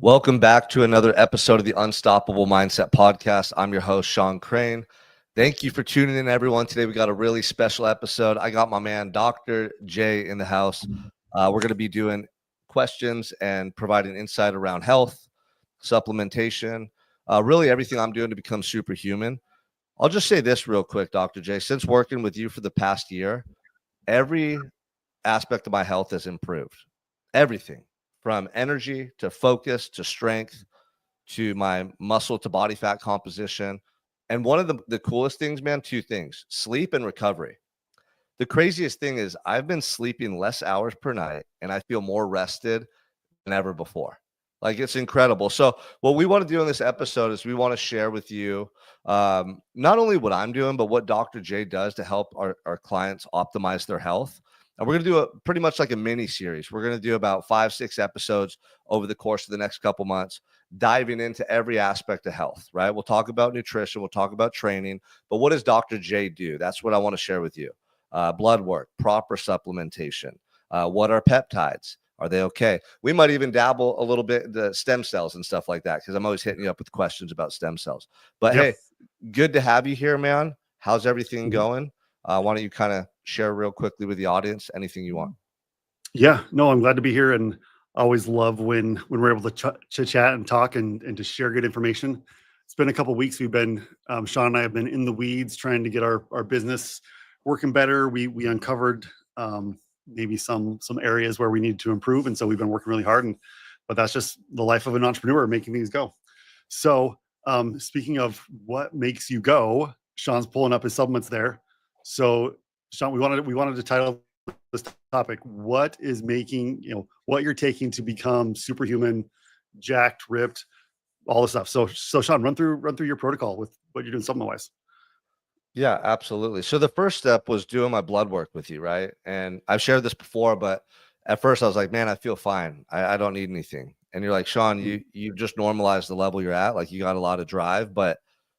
Welcome back to another episode of the Unstoppable Mindset Podcast. I'm your host, Sean Crane. Thank you for tuning in, everyone. Today we got a really special episode. I got my man, Dr. J, in the house. We're going to be doing questions and providing insight around health, supplementation, really everything I'm doing to become superhuman. I'll just say this real quick, Dr. J. Since working with you for the past year, every aspect of my health has improved. Everything from energy to focus to strength to my muscle to body fat composition. And one of the coolest things, man, two things: sleep and recovery. The craziest thing is I've been sleeping less hours per night and I feel more rested than ever before. Like, it's incredible. So what we want to do in this episode is we want to share with you not only what I'm doing, but what Dr. J does to help our clients optimize their health. And we're going to do a pretty much like a mini series. We're going to do about 5-6 episodes over the course of the next couple months, diving into every aspect of health, right? We'll talk about nutrition, we'll talk about training, but what does Dr. J do? That's what I want to share with you. Blood work, proper supplementation. What are peptides? Are they okay? We might even dabble a little bit the stem cells and stuff like that, because I'm always hitting you up with questions about stem cells. But Yep. hey, good to have you here, man. How's everything going? Why don't you kind of share real quickly with the audience anything you want? Yeah, no, I'm glad to be here, and I always love when we're able to chit chat and talk and to share good information. It's been a couple of weeks. We've been Sean and I have been in the weeds trying to get our business working better. We uncovered maybe some areas where we need to improve, and so we've been working really hard. But that's just the life of an entrepreneur, making things go. So speaking of what makes you go, Sean's pulling up his supplements there. So Sean, we wanted to title this topic: what is making, what you're taking to become superhuman, jacked, ripped, all this stuff. So Sean, run through your protocol with what you're doing supplement wise. Yeah, absolutely. So the first step was doing my blood work with you, right? And I've shared this before, but at first I was like, man, I feel fine. I don't need anything. And you're like, Sean, you just normalized the level you're at. Like, you got a lot of drive, but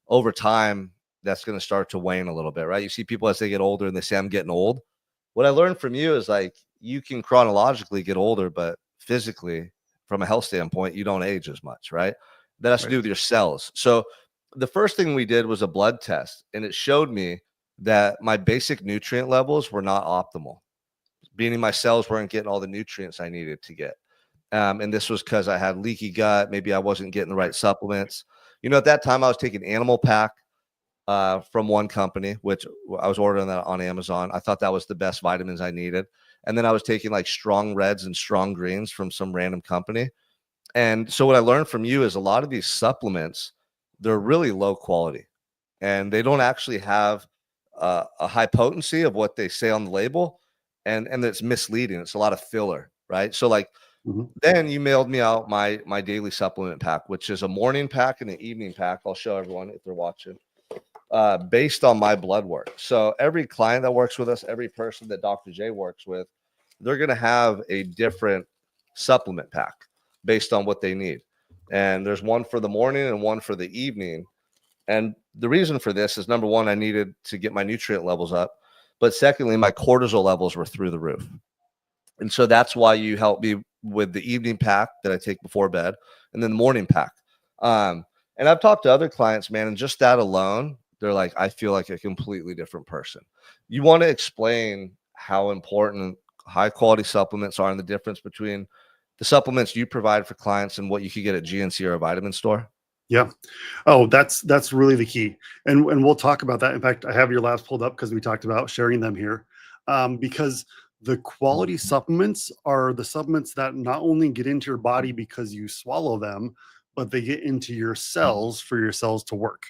over time, that's going to start to wane a little bit, right? You see people as they get older and they say, I'm getting old. What I learned from you is, like, you can chronologically get older, but physically, from a health standpoint, you don't age as much, right? That has to Right. do with your cells. So the first thing we did was a blood test, and it showed me that my basic nutrient levels were not optimal, meaning my cells weren't getting all the nutrients I needed to get. And this was because I had leaky gut. Maybe I wasn't getting the right supplements. At that time, I was taking Animal Pack from one company, which I was ordering that on Amazon. I thought that was the best vitamins I needed. And then I was taking like Strong Reds and Strong Greens from some random company. And so what I learned from you is a lot of these supplements, they're really low quality, and they don't actually have a high potency of what they say on the label, and it's misleading. It's a lot of filler, right? So, like, Mhm. then you mailed me out my daily supplement pack, which is a morning pack and an evening pack. I'll show everyone if they're watching, based on my blood work. So every client that works with us, every person that Dr. J works with, they're going to have a different supplement pack based on what they need. And there's one for the morning and one for the evening. And the reason for this is, number one, I needed to get my nutrient levels up. But secondly, my cortisol levels were through the roof. And so that's why you help me with the evening pack that I take before bed, and then the morning pack. And I've talked to other clients, man, and just that alone, they're like, I feel like a completely different person. You want to explain how important high quality supplements are and the difference between the supplements you provide for clients and what you could get at GNC or a vitamin store? Yeah. Oh, that's really the key. And we'll talk about that. In fact, I have your labs pulled up because we talked about sharing them here. Because the quality supplements are the supplements that not only get into your body because you swallow them, but they get into your cells for your cells to work.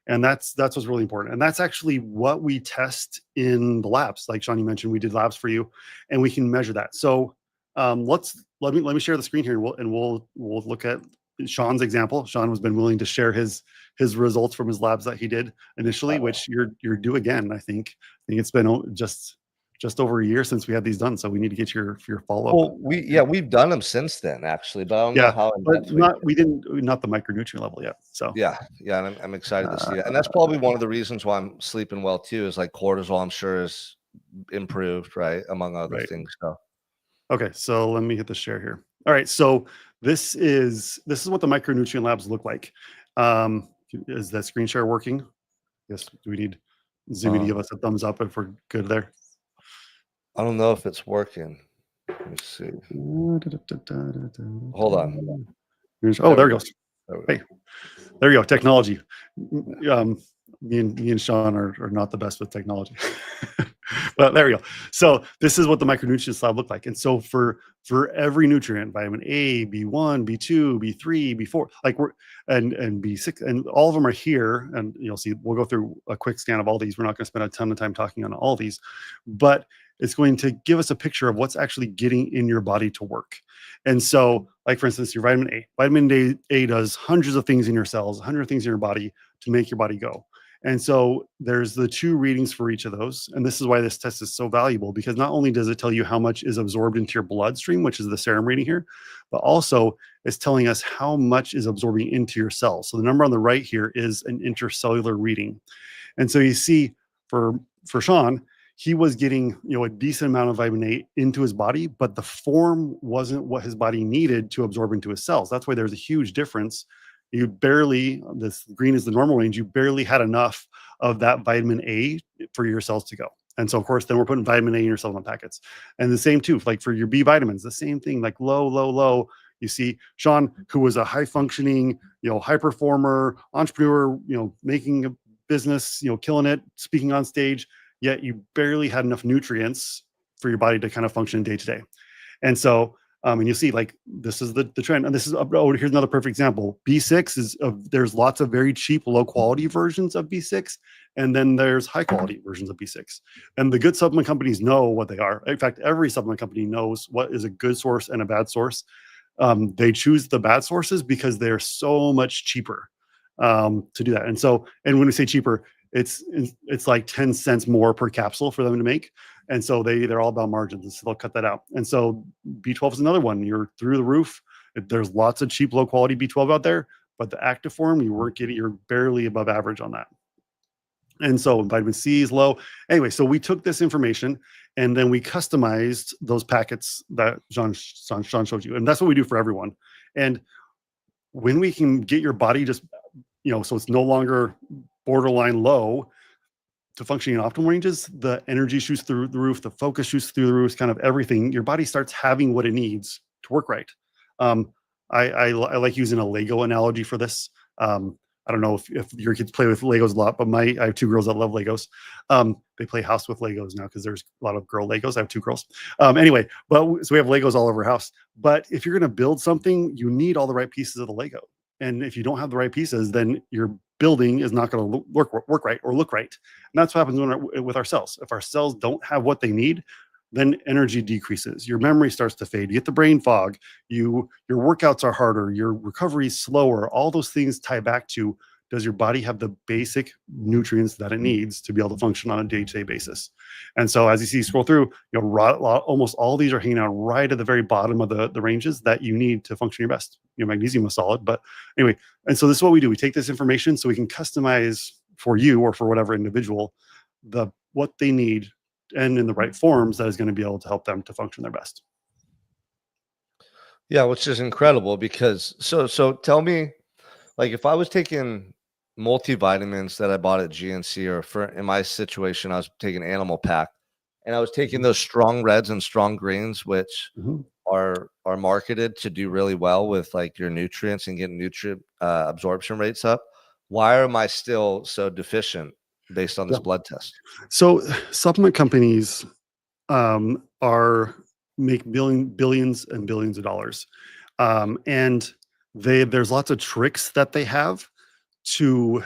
And that's what's really important. And that's actually what we test in the labs. Like Sean, you mentioned, we did labs for you, and we can measure that. So let me share the screen here, and we'll look at Sean's example. Sean has been willing to share his results from his labs that he did initially, which you're due again. I think it's been just over a year since we had these done, so we need to get your follow up. Well, we've done them since then, actually, but I don't know Yeah, how in but depth not the micronutrient level yet. So Yeah, and I'm excited to see that. And that's probably one of the reasons why I'm sleeping well too, is like cortisol, I'm sure, is improved, right? Among other right. things. So Okay, so let me hit the share here. All right, so This is what the micronutrient labs look like. Is that screen share working? Yes. Do we need Zoomy to give us a thumbs up if we're good there? I don't know if it's working. Let me see. Hold on. Oh, there it goes. There we go. Hey, there you go. Technology. Me and Sean are not the best with technology. But there we go. So this is what the micronutrient slab look like. And so for every nutrient, vitamin A, B1, B2, B3, B4, like and B6, and all of them are here. And you'll see, we'll go through a quick scan of all these. We're not going to spend a ton of time talking on all these, but it's going to give us a picture of what's actually getting in your body to work. And so, like for instance, your vitamin A. Vitamin A does hundreds of things in your cells, 100 things in your body to make your body go. And so there's the 2 readings for each of those. And this is why this test is so valuable, because not only does it tell you how much is absorbed into your bloodstream, which is the serum reading here, but also it's telling us how much is absorbing into your cells. So the number on the right here is an intercellular reading. And so you see for Sean, he was getting, a decent amount of vitamin A into his body, but the form wasn't what his body needed to absorb into his cells. That's why there's a huge difference. You barely, this green is the normal range, you barely had enough of that vitamin A for your cells to go. And so, of course, then we're putting vitamin A in your supplement packets. And the same too, like for your B vitamins, the same thing, like low, low, low. You see Sean, who was a high functioning, high performer, entrepreneur, making a business, killing it, speaking on stage, yet you barely had enough nutrients for your body to kind of function day to day. And so, and you'll see, like, this is the trend. And this is, here's another perfect example. B6 is, there's lots of very cheap, low quality versions of B6. And then there's high quality versions of B6. And the good supplement companies know what they are. In fact, every supplement company knows what is a good source and a bad source. They choose the bad sources because they're so much cheaper to do that. And so, and when we say cheaper, it's like 10 cents more per capsule for them to make. And so they're all about margins, so they'll cut that out. And so B12 is another one. You're through the roof. There's lots of cheap, low quality B12 out there, but the active form, you're barely above average on that. And so vitamin C is low. Anyway, so we took this information and then we customized those packets that Sean showed you. And that's what we do for everyone. And when we can get your body just, so it's no longer borderline low to functioning in optimal ranges, the energy shoots through the roof, the focus shoots through the roof, kind of everything. Your body starts having what it needs to work right. I like using a Lego analogy for this. I don't know if your kids play with Legos a lot, but I have 2 girls that love Legos. They play house with Legos now because there's a lot of girl Legos. I have 2 girls. Anyway, so we have Legos all over our house. But if you're going to build something, you need all the right pieces of the Lego. And if you don't have the right pieces, then your building is not going to work right or look right. And that's what happens with our cells. If our cells don't have what they need, then energy decreases. Your memory starts to fade. You get the brain fog. Your workouts are harder. Your recovery is slower. All those things tie back to, does your body have the basic nutrients that it needs to be able to function on a day-to-day basis? And so as you scroll through, almost all these are hanging out right at the very bottom of the ranges that you need to function your best. Magnesium is solid, but anyway. And so this is what we do. We take this information so we can customize for you or for whatever individual what they need and in the right forms that is going to be able to help them to function their best. Yeah, which is incredible because so tell me, like, if I was taking multivitamins that I bought at GNC, or in my situation, I was taking Animal Pack, and I was taking those strong reds and strong greens, which are marketed to do really well with like your nutrients and getting nutrient absorption rates up. Why am I still so deficient based on this blood test? So supplement companies make billions and billions of dollars, and there's lots of tricks that they have to,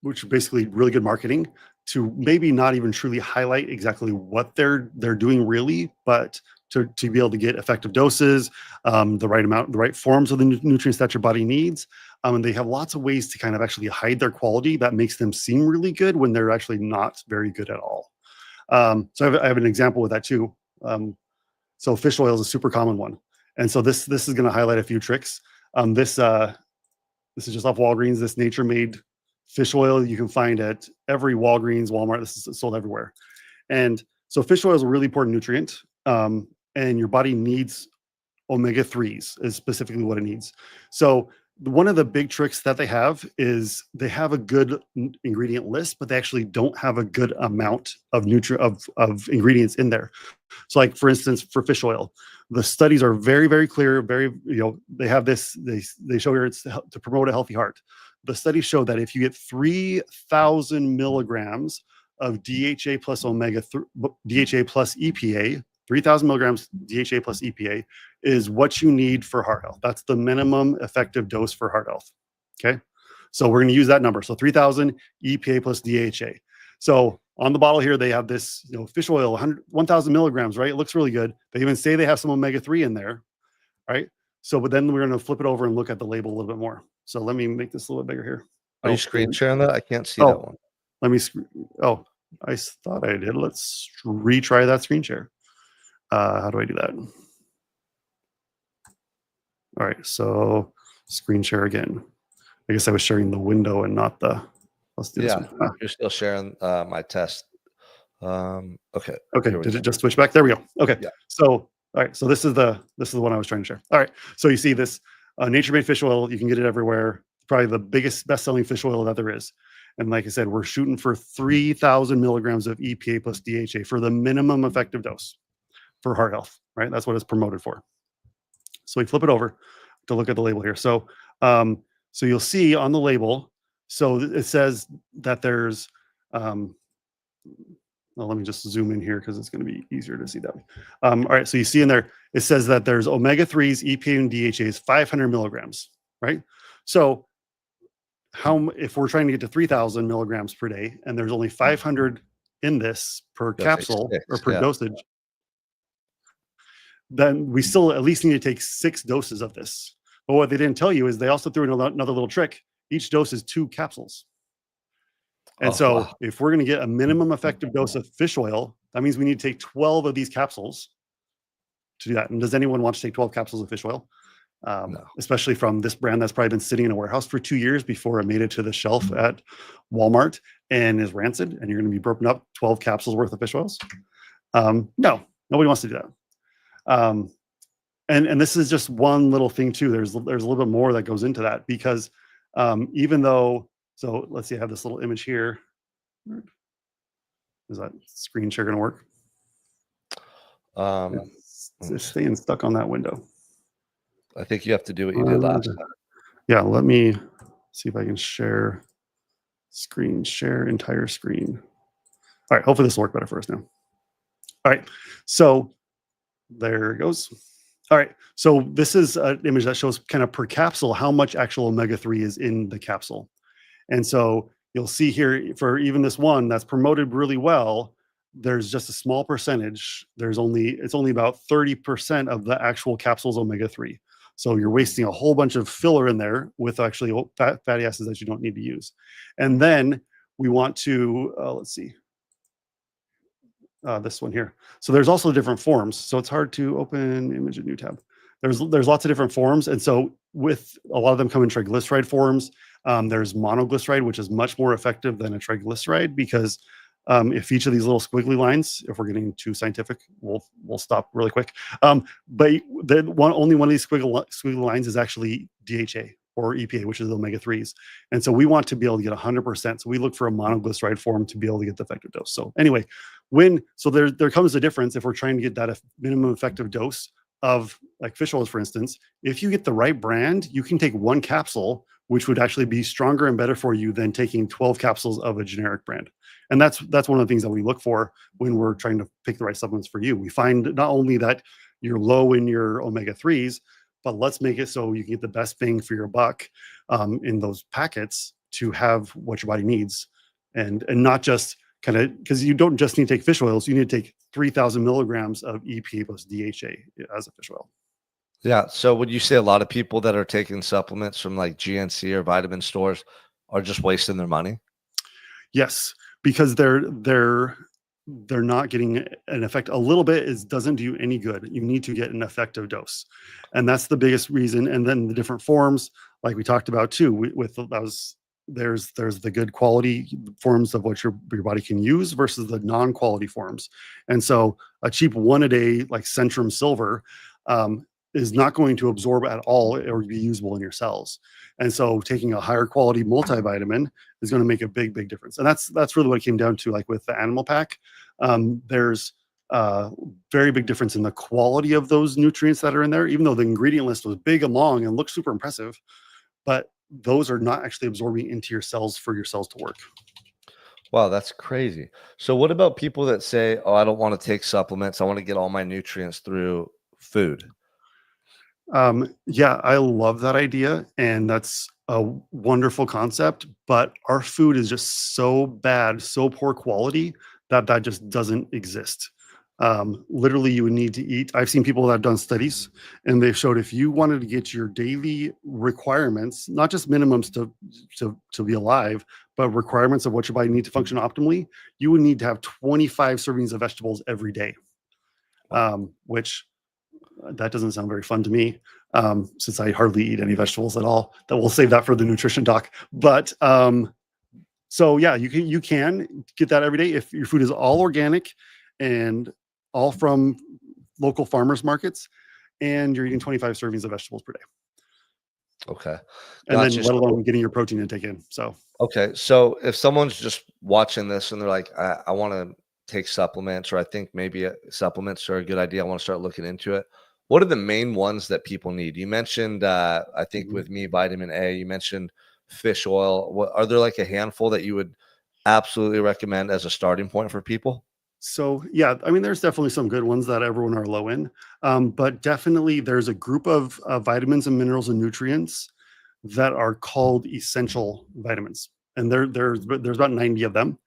which are basically really good marketing, to maybe not even truly highlight exactly what they're doing really, but to be able to get effective doses, the right amount, the right forms of the nutrients that your body needs. And they have lots of ways to kind of actually hide their quality that makes them seem really good when they're actually not very good at all. So I have an example with that too. So fish oil is a super common one. And so this is going to highlight a few tricks. This is just off Walgreens. This Nature Made fish oil you can find at every Walgreens, Walmart. This is sold everywhere. And so fish oil is a really important nutrient. And your body needs omega-3s is specifically what it needs. So one of the big tricks that they have is they have a good ingredient list, but they actually don't have a good amount of of ingredients in there. So like for instance, for fish oil, the studies are very, very clear, very, they have this, they show here it's to promote a healthy heart. The studies show that if you get 3,000 milligrams of DHA plus DHA plus EPA, 3,000 milligrams DHA plus EPA is what you need for heart health. That's the minimum effective dose for heart health. Okay. So we're going to use that number. So 3,000 EPA plus DHA. So on the bottle here, they have this, fish oil, 1,000 milligrams, right? It looks really good. They even say they have some omega-3 in there, right? So, but then we're going to flip it over and look at the label a little bit more. So let me make this a little bit bigger here. Are you screen sharing that? I can't see that one. Let me, I thought I did. Let's retry that screen share. How do I do that? All right, so screen share again. I guess I was sharing the window and not the, let's do this one. You're still sharing my test. Okay. Okay, did it just switch back? There we go. Okay, yeah. So, all right, so this is the one I was trying to share. All right, so you see this Nature Made fish oil, you can get it everywhere. Probably the biggest best-selling fish oil that there is. And like I said, we're shooting for 3,000 milligrams of EPA plus DHA for the minimum effective dose for heart health, right? That's what it's promoted for. So we flip it over to look at the label here. So, so you'll see on the label, so it says that there's, well, let me just zoom in here because it's going to be easier to see that. All right, so you see in there, it says that there's omega-3s, EPA, and DHAs, 500 milligrams, right? So if we're trying to get to 3,000 milligrams per day, and there's only 500 in this per capsule or per dosage, then we still at least need to take 6 doses of this. But what they didn't tell you is they also threw in another little trick. Each dose is 2 capsules. And if we're going to get a minimum effective dose of fish oil, that means we need to take 12 of these capsules to do that. And does anyone want to take 12 capsules of fish oil? No. Especially from this brand that's probably been sitting in a warehouse for 2 years before it made it to the shelf at Walmart and is rancid, and you're going to be burping up 12 capsules worth of fish oils? No, nobody wants to do that. And this is just one little thing too. There's a little bit more that goes into that because even though, so let's see, I have this little image here. Is that screen share going to work? It's staying stuck on that window. I think you have to do what you did last time. Yeah, let me see if I can share entire screen. All right, hopefully this will work better for us now. All right, so there it goes. All right, so this is an image that shows kind of per capsule how much actual omega-3 is in the capsule. And so you'll see here for even this one that's promoted really well, there's just a small percentage. It's only about 30% of the actual capsule's omega-3. So you're wasting a whole bunch of filler in there with actually fatty acids that you don't need to use. And then we want to, let's see, this one here. So there's also different forms. So it's hard to open image in new tab. There's lots of different forms. And so with a lot of them come in triglyceride forms. There's monoglyceride, which is much more effective than a triglyceride because if each of these little squiggly lines, if we're getting too scientific, we'll stop really quick. But only one of these squiggly lines is actually DHA or EPA, which is omega-3s. And so we want to be able to get 100%. So we look for a monoglyceride form to be able to get the effective dose. So anyway, there comes a difference if we're trying to get that minimum effective dose of like fish oils, for instance. If you get the right brand, you can take 1 capsule, which would actually be stronger and better for you than taking 12 capsules of a generic brand. And that's one of the things that we look for when we're trying to pick the right supplements for you. We find not only that you're low in your omega-3s, but let's make it so you can get the best bang for your buck in those packets to have what your body needs. And not just kind of, because you don't just need to take fish oils, you need to take 3,000 milligrams of EPA plus DHA as a fish oil. Yeah. So would you say a lot of people that are taking supplements from like GNC or vitamin stores are just wasting their money? Yes, because they're not getting an effect. A little bit doesn't do you any good. You need to get an effective dose, and that's the biggest reason. And then the different forms, like we talked about too, there's the good quality forms of what your body can use versus the non-quality forms. And so a cheap 1 a day like Centrum Silver is not going to absorb at all or be usable in your cells. And so taking a higher quality multivitamin is going to make a big difference. And that's really what it came down to. Like with the animal pack, there's very big difference in the quality of those nutrients that are in there, even though the ingredient list was big and long and looked super impressive, but those are not actually absorbing into your cells for your cells to work. Wow, that's crazy. So what about people that say, "Oh, I don't want to take supplements. I want to get all my nutrients through food." Yeah, I love that idea, and that's a wonderful concept. But our food is just so bad, so poor quality that that just doesn't exist. Literally, you would need to eat. I've seen people that have done studies, and they've showed if you wanted to get your daily requirements, not just minimums to be alive, but requirements of what your body needs to function optimally, you would need to have 25 servings of vegetables every day, which that doesn't sound very fun to me, since I hardly eat any vegetables at all. That we'll save that for the nutrition talk. But so yeah, you can get that every day if your food is all organic and all from local farmers markets, and you're eating 25 servings of vegetables per day, Okay. and then Gotcha. let alone getting your protein intake in. So Okay. So if someone's just watching this and they're like, I want to take supplements, or I think maybe supplements are a good idea. I want to start looking into it. What are the main ones that people need? You mentioned, I think mhm. with me, vitamin A, you mentioned fish oil. What are there like a handful that you would absolutely recommend as a starting point for people? So yeah, I mean, there's definitely some good ones that everyone are low in, but definitely there's a group of vitamins and minerals and nutrients that are called essential vitamins, and there's about 90 of them,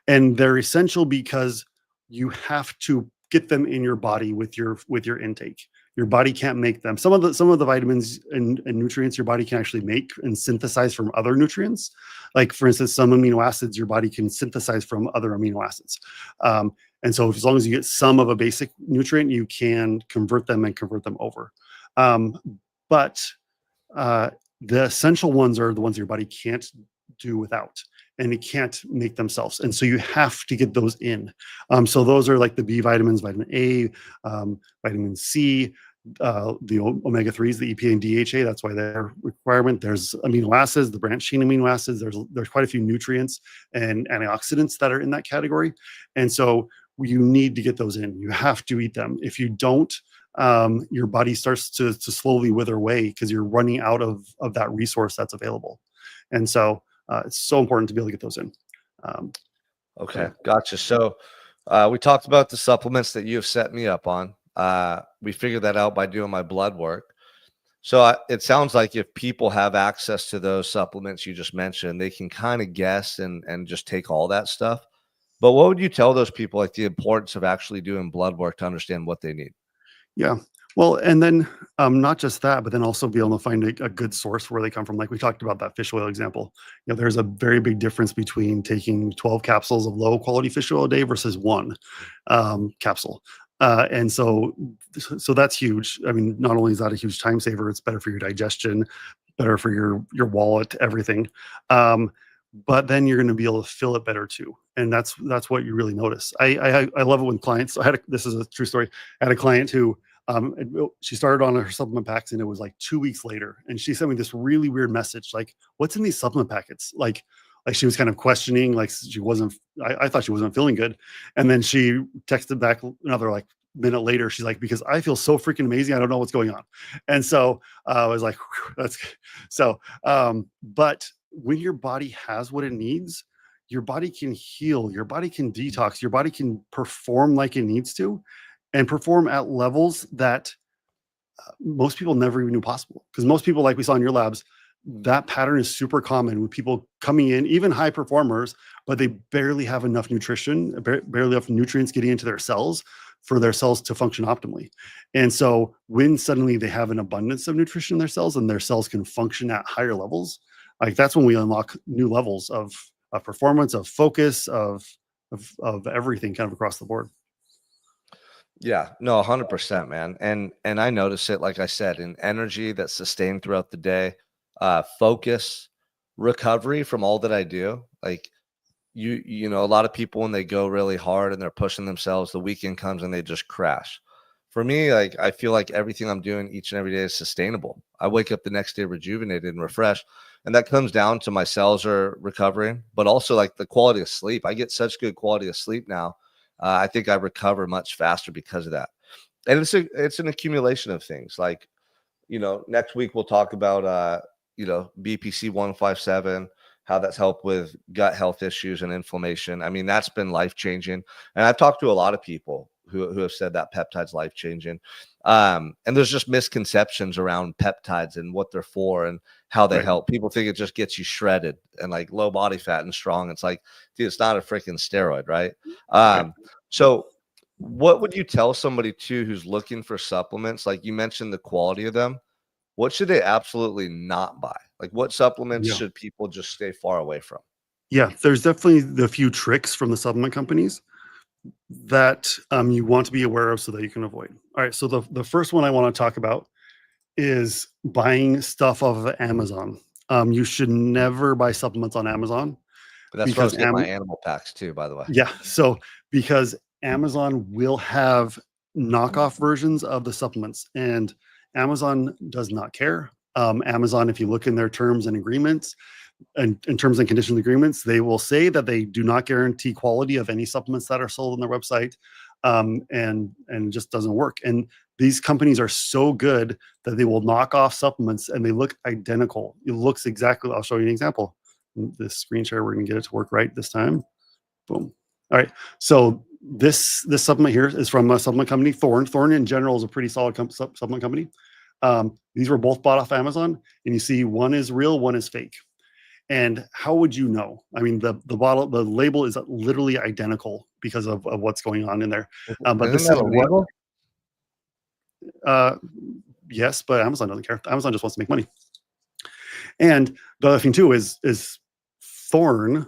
and they're essential because you have to get them in your body with your intake. Your body can't make them. Some of the vitamins and nutrients your body can actually make and synthesize from other nutrients. Like for instance, some amino acids your body can synthesize from other amino acids. And so as long as you get some of a basic nutrient, you can convert them and convert them over. Um, but the essential ones are the ones your body can't do without, and it can't make themselves. And so you have to get those in. So those are like the B vitamins, vitamin A, vitamin C, the omega 3s, the EPA and DHA. That's why they're requirement. There's amino acids, the branched chain amino acids. There's quite a few nutrients and antioxidants that are in that category. And so you need to get those in. You have to eat them. If you don't, your body starts to slowly wither away because you're running out of that resource that's available. And so it's so important to be able to get those in. Um, so Okay, yeah. gotcha. So we talked about the supplements that you have set me up on. We figured that out by doing my blood work. So it sounds like if people have access to those supplements you just mentioned, they can kind of guess and just take all that stuff. But what would you tell those people, like the importance of actually doing blood work to understand what they need? Yeah. Well, and then not just that, but then also be able to find a good source where they come from. Like we talked about that fish oil example. There's a very big difference between taking 12 capsules of low quality fish oil a day versus one capsule. And so that's huge. I mean, not only is that a huge time saver, it's better for your digestion, better for your wallet, everything. Um, but then you're going to be able to fill it better too, and that's what you really notice. I love it when clients. So this is a true story. I had a client who she started on her supplement packs, and it was like 2 weeks later, and she sent me this really weird message, like, "What's in these supplement packets?" Like she was kind of questioning, like she wasn't. I thought she wasn't feeling good, and then she texted back another like minute later. She's like, "Because I feel so freaking amazing, I don't know what's going on," and so I was like, "Whew, that's good." So, but when your body has what it needs, your body can heal, your body can detox, your body can perform like it needs to, and perform at levels that most people never even knew possible. Because most people, like we saw in your labs, that pattern is super common with people coming in, even high performers, but they barely have enough nutrition, barely enough nutrients getting into their cells for their cells to function optimally. And so when suddenly they have an abundance of nutrition in their cells and their cells can function at higher levels, like that's when we unlock new levels of performance, of focus, of everything kind of across the board. Yeah, no, 100%, man. And I notice it, like I said, in energy that's sustained throughout the day, focus, recovery from all that I do. Like a lot of people when they go really hard and they're pushing themselves, the weekend comes and they just crash. For me, like I feel like everything I'm doing each and every day is sustainable. I wake up the next day rejuvenated and refreshed. And that comes down to my cells are recovering, but also like the quality of sleep. I get such good quality of sleep now. I think I recover much faster because of that. And it's an accumulation of things. Like, next week we'll talk about BPC 157, how that's helped with gut health issues and inflammation. I mean, that's been life changing. And I've talked to a lot of people who have said that peptide's life changing. And there's just misconceptions around peptides and what they're for and how they Right. help. People think it just gets you shredded and like low body fat and strong. It's like, dude, it's not a freaking steroid, right? Right. So what would you tell somebody too who's looking for supplements? Like you mentioned the quality of them. What should they absolutely not buy? Like what supplements Yeah. should people just stay far away from? Yeah. There's definitely the few tricks from the supplement companies that you want to be aware of so that you can avoid. All right. So the first one I want to talk about is buying stuff off of Amazon. You should never buy supplements on Amazon But that's where I because was getting my animal packs too, by the way. yeah. So because Amazon will have knockoff versions of the supplements, and Amazon does not care. Amazon, if you look in their terms and agreements, and in terms and conditions agreements, they will say that they do not guarantee quality of any supplements that are sold on their website, and it just doesn't work. And these companies are so good that they will knock off supplements and they look identical. It looks exactly. I'll show you an example. This screen share, we're going to get it to work right this time. Boom. All right. So this supplement here is from a supplement company, Thorne. Thorne in general is a pretty solid supplement company. These were both bought off Amazon, and you see one is real, one is fake. And how would you know? I mean, the bottle, the label is literally identical because of what's going on in there. But Isn't this that is what, illegal? yes, but Amazon doesn't care. Amazon just wants to make money. And the other thing too is Thorne,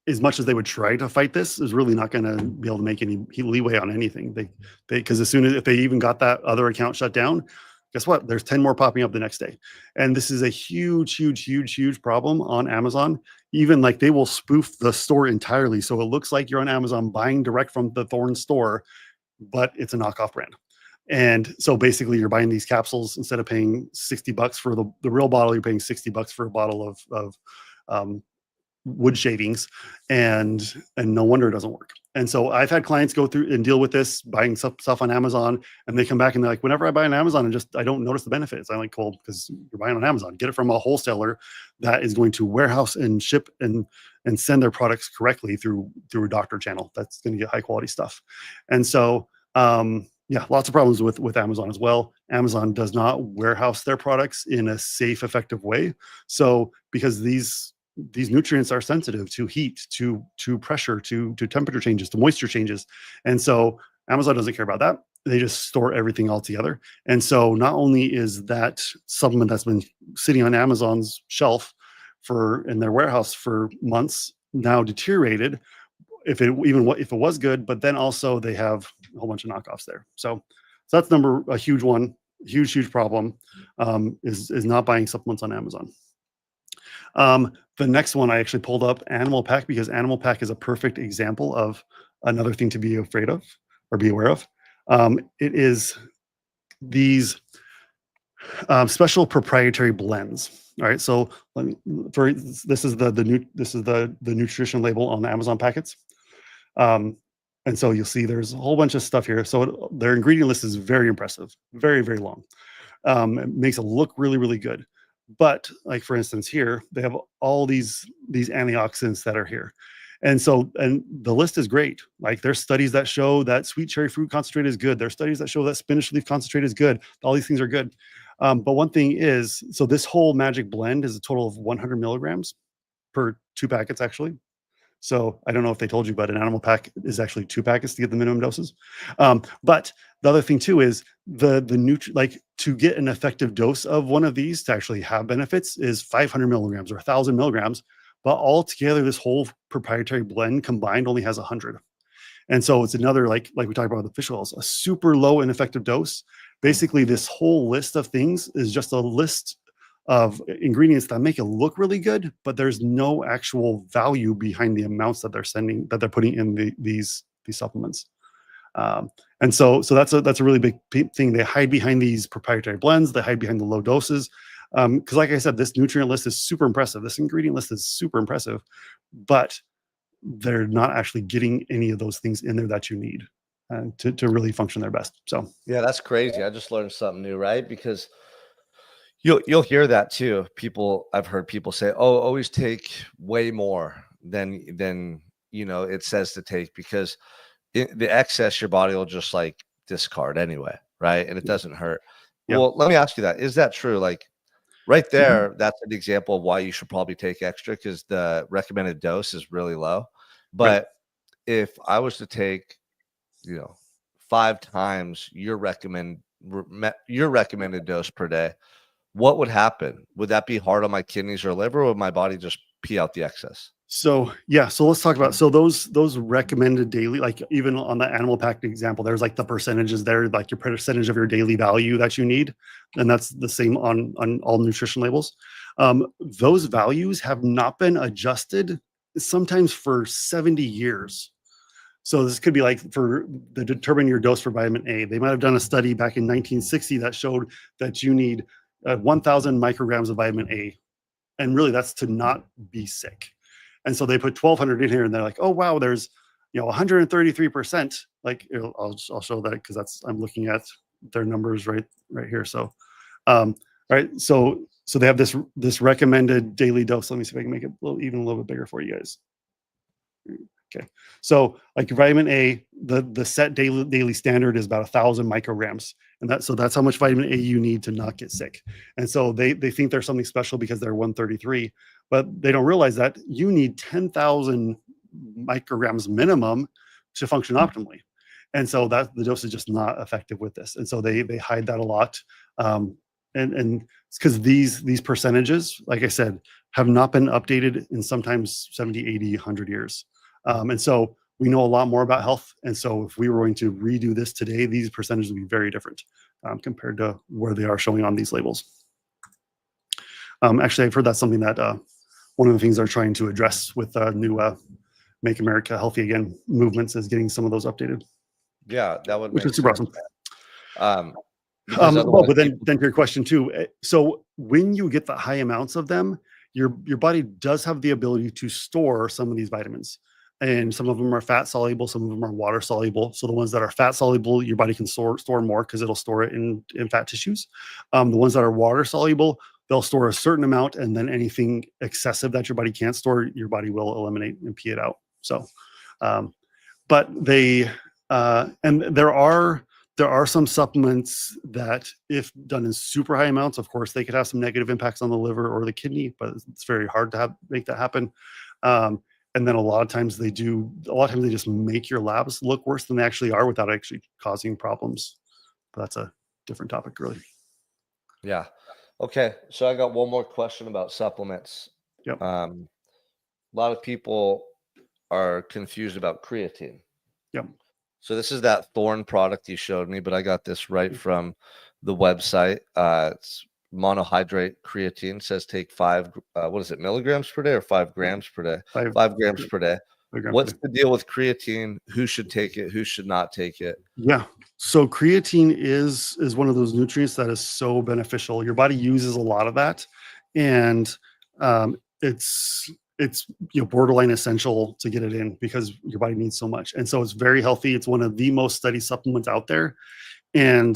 as much as they would try to fight this, is really not going to be able to make any leeway on anything. They because as soon as if they even got that other account shut down, guess what? There's 10 more popping up the next day. And this is a huge problem on Amazon. Even like they will spoof the store entirely. So it looks like you're on Amazon buying direct from the Thorne store, but it's a knockoff brand. And so basically you're buying these capsules instead of paying $60 for the real bottle, you're paying $60 for a bottle of wood shavings, and no wonder it doesn't work. And so I've had clients go through and deal with this buying stuff on Amazon, and they come back and they're like, whenever I buy on Amazon and I don't notice the benefits. I'm like, cool, because you're buying on Amazon. Get it from a wholesaler that is going to warehouse and ship and send their products correctly through a doctor channel. That's going to get high quality stuff. And so yeah, lots of problems with Amazon as well. Amazon does not warehouse their products in a safe, effective way. So because these nutrients are sensitive to heat, to pressure, to temperature changes, to moisture changes. And so Amazon doesn't care about that. They just store everything all together. And so not only is that supplement that's been sitting on Amazon's shelf in their warehouse for months now deteriorated, if it was good, but then also they have a whole bunch of knockoffs there. So that's a huge one, huge problem, is not buying supplements on Amazon. The next one I actually pulled up Animal Pack, because Animal Pack is a perfect example of another thing to be afraid of or be aware of. It is these special proprietary blends. All right, so this is the nutrition label on the Amazon packets. And so you'll see there's a whole bunch of stuff here. So their ingredient list is very impressive, very long. It makes it look really good. But like for instance here, they have all these antioxidants that are here. And the list is great. Like there's studies that show that sweet cherry fruit concentrate is good. There's studies that show that spinach leaf concentrate is good. All these things are good. But one thing is, so this whole magic blend is a total of 100 milligrams per 2 packets actually. So I don't know if they told you, but an Animal Pack is actually 2 packets to get the minimum doses. But the other thing too is like to get an effective dose of one of these to actually have benefits is 500 milligrams or 1,000 milligrams. But altogether, this whole proprietary blend combined only has 100. And so it's another, like we talked about with the fish oils, a super low and effective dose. Basically, this whole list of things is just a list of ingredients that make it look really good, but there's no actual value behind the amounts that they're putting in these supplements. And so that's a really big thing. They hide behind these proprietary blends. They hide behind the low doses. Because like I said, this nutrient list is super impressive. This ingredient list is super impressive, but they're not actually getting any of those things in there that you need to really function their best. So Yeah, that's crazy. I just learned something new, right? Because you'll hear that too. I've heard people say, "Oh, always take way more than it says to take," because the excess your body will just like discard anyway, right? And it doesn't hurt. yeah. Well, let me ask you that. Is that true? Like right Mhm. there, that's an example of why you should probably take extra because the recommended dose is really low. Right. But if I was to take, 5 times your recommended dose per day, what would happen? Would that be hard on my kidneys or liver, or would my body just pee out the excess? So yeah, so let's talk about those recommended daily, like even on the animal pack example, there's like the percentages there, like your percentage of your daily value that you need, and that's the same on all nutrition labels. Those values have not been adjusted sometimes for 70 years. So this could be like for the determine your dose for vitamin A. They might have done a study back in 1960 that showed that you need 1,000 micrograms of vitamin A, and really that's to not be sick. And so they put 1,200 in here, and they're like, oh wow, there's 133%. Like I'll show that because I'm looking at their numbers right here. So right, so they have this recommended daily dose. Let me see if I can make it even a little bit bigger for you guys. Okay, so like vitamin A, the set daily standard is about 1,000 micrograms, and that's how much vitamin A you need to not get sick. And so they think they're something special because they're 133, but they don't realize that you need 10,000 micrograms minimum to function optimally. And so that the dose is just not effective with this. And so they hide that a lot. And it's because these percentages, like I said, have not been updated in sometimes 70, 80, 100 years. And so we know a lot more about health. And so if we were going to redo this today, these percentages would be very different compared to where they are showing on these labels. Actually, I've heard that's something that one of the things they're trying to address with new Make America Healthy Again movements is getting some of those updated. Yeah, that would which make is super sense. awesome. Because But then to your question too. So when you get the high amounts of them, your body does have the ability to store some of these vitamins. And some of them are fat soluble, some of them are water soluble. So the ones that are fat soluble, your body can store more because it'll store it in fat tissues. The ones that are water soluble, they'll store a certain amount, and then anything excessive that your body can't store, your body will eliminate and pee it out. So, but they and there are some supplements that, if done in super high amounts, of course, they could have some negative impacts on the liver or the kidney, but it's very hard to make that happen. And then a lot of times they just make your labs look worse than they actually are without actually causing problems. But that's a different topic, really. Yeah. Okay. So I got one more question about supplements. Yep. A lot of people are confused about creatine. Yep. So this is that Thorne product you showed me, but I got this right from the website. It's monohydrate creatine. Says take 5 milligrams per day or 5 grams per day? 5 grams per day. What's the deal with creatine? Who should take it? Who should not take it? Yeah. So creatine is one of those nutrients that is so beneficial. Your body uses a lot of that, and it's borderline essential to get it in because your body needs so much. And so it's very healthy. It's one of the most studied supplements out there. And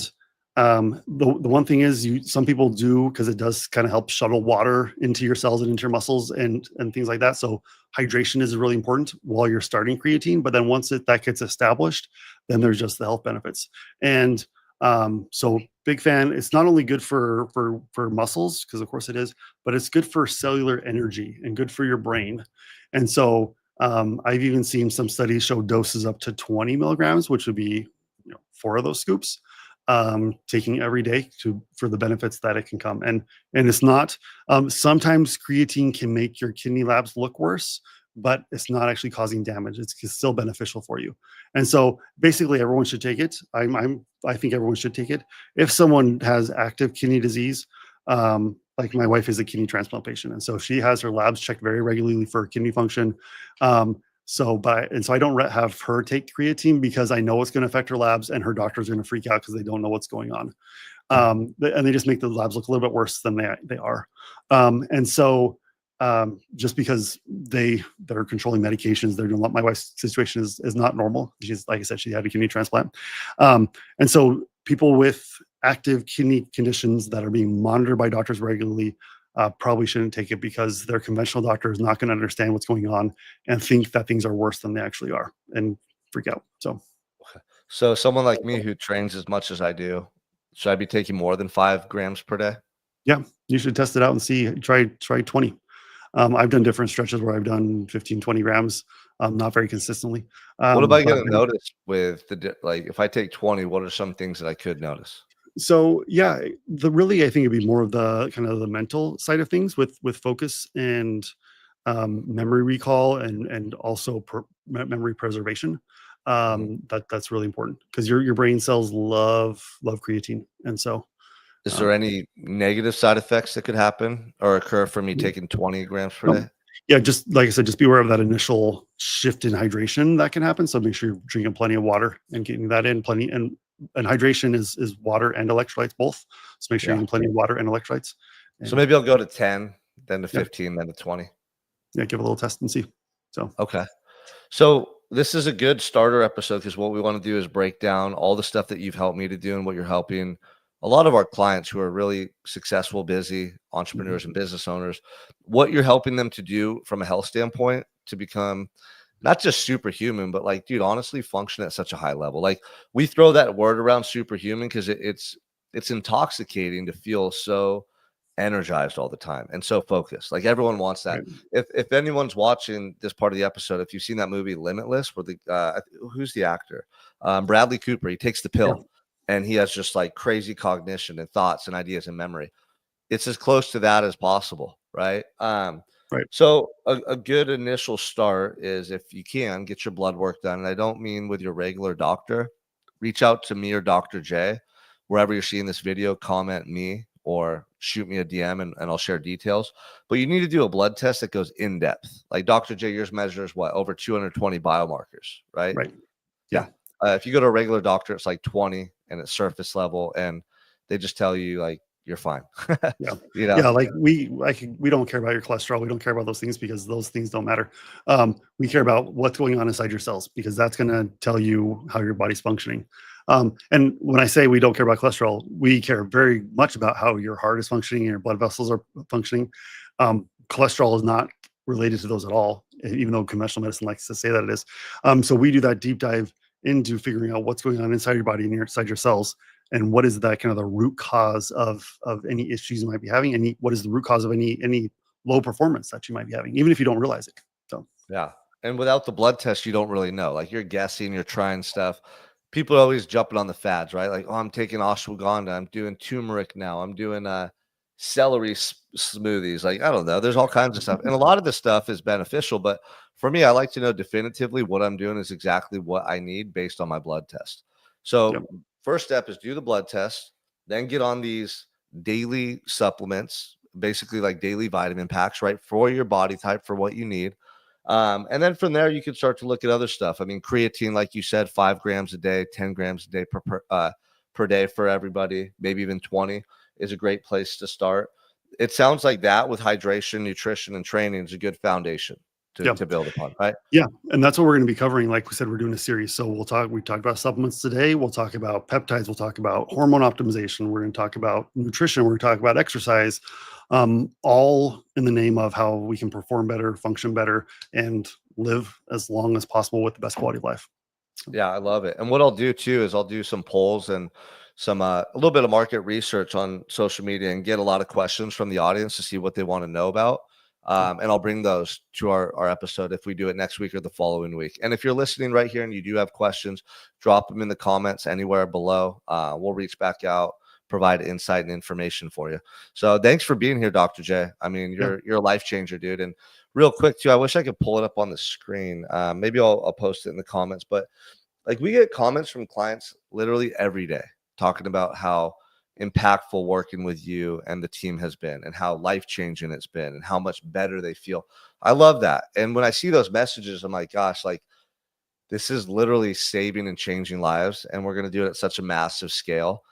the one thing is, some people do, because it does kind of help shuttle water into your cells and into your muscles and things like that. So hydration is really important while you're starting creatine. But then once that gets established, then there's just the health benefits. And so big fan. It's not only good for muscles, because of course it is, but it's good for cellular energy and good for your brain. And so I've even seen some studies show doses up to 20 milligrams, which would be 4 of those scoops, taking every day for the benefits that it can come. And it's not, sometimes creatine can make your kidney labs look worse, but it's not actually causing damage. It's still beneficial for you. And so basically everyone should take it. I think everyone should take it. If someone has active kidney disease, like my wife is a kidney transplant patient, and so she has her labs checked very regularly for kidney function. So, so I don't have her take creatine because I know it's going to affect her labs, and her doctor's going to freak out because they don't know what's going on. And they just make the labs look a little bit worse than they are. And so, just because they're controlling medications, they're doing what my wife's situation is not normal. She's, like I said, she had a kidney transplant. And so people with active kidney conditions that are being monitored by doctors regularly probably shouldn't take it, because their conventional doctor is not going to understand what's going on and think that things are worse than they actually are and freak out. So someone like me who trains as much as I do, should I be taking more than 5 grams per day? Yeah, you should test it out and see. Try 20. I've done different stretches where I've done 15, 20 grams, not very consistently. What am I But going to notice with like if I take 20, what are some things that I could notice? so yeah, I think it'd be more of the kind of the mental side of things with focus and memory recall, and also memory preservation. Mhm. That's really important because your brain cells love creatine, and so Is um, there any negative side effects that could happen or occur from me taking 20 grams per no, day? yeah, just like I said, just be aware of that initial shift in hydration that can happen. So make sure you're drinking plenty of water and getting that in plenty. And hydration is water and electrolytes both. So make sure you're Yeah. getting plenty of water and electrolytes. So And maybe I'll go to 10, then to yeah, 15, then to 20. yeah, give a little test and see. So Okay. So this is a good starter episode because what we want to do is break down all the stuff that you've helped me to do and what you're helping a lot of our clients who are really successful, busy mhm, entrepreneurs and business owners, what you're helping them to do from a health standpoint to become not just superhuman, but like, dude, honestly, function at such a high level. Like we throw that word around superhuman because it's intoxicating to feel so energized all the time and so focused. Like everyone wants that. right. If anyone's watching this part of the episode, if you've seen that movie Limitless, where the who's the actor? Bradley Cooper. He takes the Yeah. pill and he has just like crazy cognition and thoughts and ideas and memory. It's as close to that as possible, right? Right. So a good initial start is if you can get your blood work done. And I don't mean with your regular doctor. Reach out to me or Dr. J, wherever you're seeing this video, comment me or shoot me a DM and I'll share details. But you need to do a blood test that goes in depth. Like Dr. J, yours measures what, over 220 biomarkers, right? Right. Yeah. Yeah. If you go to a regular doctor, it's like 20 and it's surface level, and they just tell you like you're fine. Yeah. you know, Yeah. Like we don't care about your cholesterol. We don't care about those things because those things don't matter. We care about what's going on inside your cells, because that's going to tell you how your body's functioning. And when I say we don't care about cholesterol, we care very much about how your heart is functioning and your blood vessels are functioning. Cholesterol is not related to those at all, even though conventional medicine likes to say that it is. So we do that deep dive into figuring out what's going on inside your body and inside your cells, and what is that kind of the root cause of any issues you might be having, and what is the root cause of any low performance that you might be having, even if you don't realize it. So yeah. And without the blood test, you don't really know. Like you're guessing, you're trying stuff. People are always jumping on the fads, right? Like, oh, I'm taking ashwagandha. I'm doing turmeric now. I'm doing celery smoothies. Like, I don't know. There's all kinds of stuff. And a lot of this stuff is beneficial. But for me, I like to know definitively what I'm doing is exactly what I need based on my blood test. yeah, So, first step is do the blood test, then get on these daily supplements, basically like daily vitamin packs, right? For your body type, for what you need. And then from there, you can start to look at other stuff. I mean, creatine, like you said, 5 grams a day, 10 grams a day per day for everybody, maybe even 20 is a great place to start. It sounds like that with hydration, nutrition, and training is a good foundation yeah. to build upon, right? Yeah, and that's what we're going to be covering. Like we said, we're doing a series. So we talked about supplements today. We'll talk about peptides. We'll talk about hormone optimization. We're going to talk about nutrition. We're going to talk about exercise, all in the name of how we can perform better, function better, and live as long as possible with the best quality of life. Yeah, I love it. And what I'll do too is I'll do some polls and some a little bit of market research on social media and get a lot of questions from the audience to see what they want to know about. And I'll bring those to our episode if we do it next week or the following week. And if you're listening right here and you do have questions, drop them in the comments anywhere below. We'll reach back out, provide insight and information for you. So thanks for being here, Dr. J. I mean, Yeah. you're a life changer, dude. And real quick too, I wish I could pull it up on the screen. Maybe I'll post it in the comments, but like we get comments from clients literally every day talking about how impactful working with you and the team has been, and how life-changing it's been, and how much better they feel. I love that. And when I see those messages, I'm like, gosh, like, this is literally saving and changing lives, and we're going to do it at such a massive scale.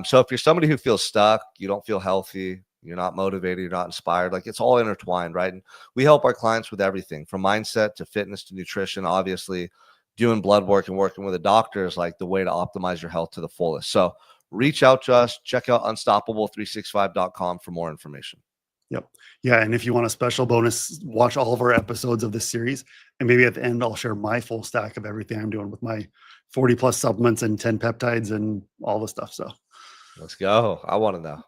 So if you're somebody who feels stuck, you don't feel healthy, you're not motivated, you're not inspired, like, it's all intertwined, right? And we help our clients with everything from mindset to fitness to nutrition. Obviously, doing blood work and working with a doctor is like the way to optimize your health to the fullest. So reach out to us. Check out unstoppable365.com for more information. Yep. Yeah. And if you want a special bonus, watch all of our episodes of this series. And maybe at the end, I'll share my full stack of everything I'm doing with my 40 plus supplements and 10 peptides and all the stuff. So let's go. I want to know.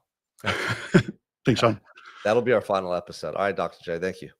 Thanks, Sean. That'll be our final episode. All right, Dr. J, thank you.